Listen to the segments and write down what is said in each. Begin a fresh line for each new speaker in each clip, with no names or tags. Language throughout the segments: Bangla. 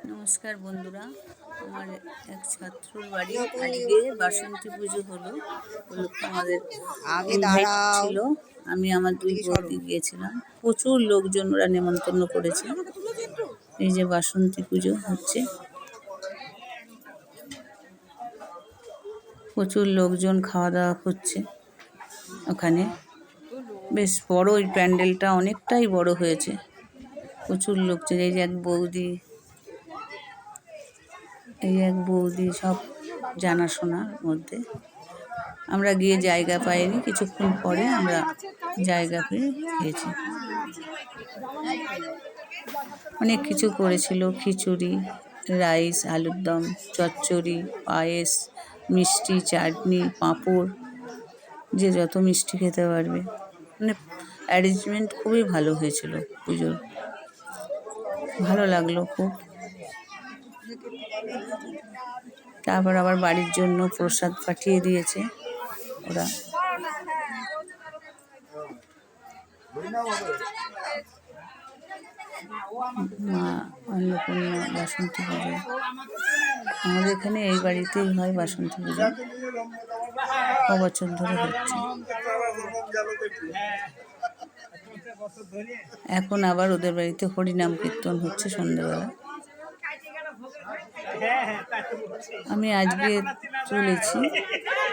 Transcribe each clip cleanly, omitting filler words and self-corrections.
নমস্কার বন্ধুরা, আমার এক ছাত্রর বাড়ি আজকে বাসন্তী পুজো হলো। আমাদের ইনভাইট ছিল, আমি আমার দুই বৌদি গিয়েছিলাম। প্রচুর লোকজন ওরা নেমন্তন্ন করেছে। এই যে বাসন্তী পুজো হচ্ছে, প্রচুর লোকজন খাওয়া দাওয়া করছে ওখানে। বেশ বড়, ওই প্যান্ডেলটা অনেকটাই বড় হয়েছে, প্রচুর লোকজন। এই যে এক বৌদি সব জানাশোনার মধ্যে। আমরা গিয়ে জায়গা পাইনি, কিছুক্ষণ পরে আমরা জায়গা পেয়ে খেয়েছি। অনেক কিছু করেছিল, খিচুড়ি, রাইস, আলুর দম, চচ্চড়ি, পায়েস, মিষ্টি, চাটনি, পাঁপড়, যে যত মিষ্টি খেতে পারবে। মানে অ্যারেঞ্জমেন্ট খুবই ভালো হয়েছিল পুজোর, ভালো লাগলো খুব। তারপর আবার বাড়ির জন্য প্রসাদ পাঠিয়ে দিয়েছে ওরা। মা অন্নপূর্ণা বাসন্তী পুজো আমাদের এখানে এই বাড়িতেই হয়। বাসন্তী পুজো বছর ধরে হচ্ছে। এখন আবার ওদের বাড়িতে হরিনাম কীর্তন হচ্ছে সন্ধ্যেবেলা। আমি আজকে চলেছি,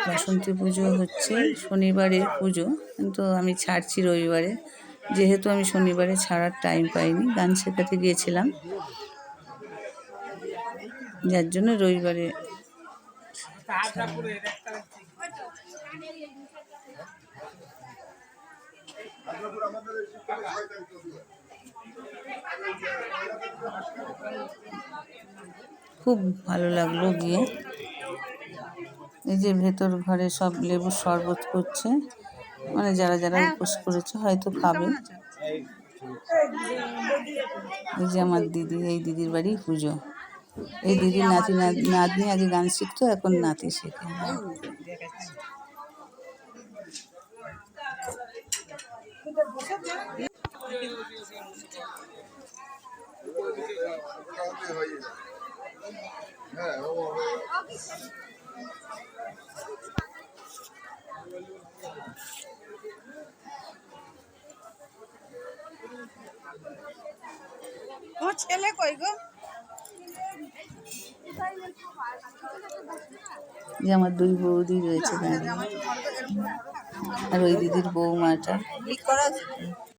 বাসন্তী পুজো হচ্ছে, শনিবারের পুজো, কিন্তু আমি ছাড়ছি রবিবারে, যেহেতু আমি শনিবারে ছাড়ার টাইম পাইনি, গান শেখাতে গিয়েছিলাম, যার জন্য রবিবারে। খুব ভালো লাগলো গিয়ে। এই যে ভেতর ঘরে সব লেবুর শরবত করছে, মানে যারা যারা উপোস করেছে হয়তো খাবে। এই যে আমার দিদি, এই দিদির বাড়ি পুজো। এই দিদির নাতনি আগে গান শিখতো, এখন নাতি শেখে।
তোমার ছেলে কই গো?
যে আমার দুই বৌদি রয়েছে দাঁড়িয়ে, আর ওই দিদির বৌমাটা।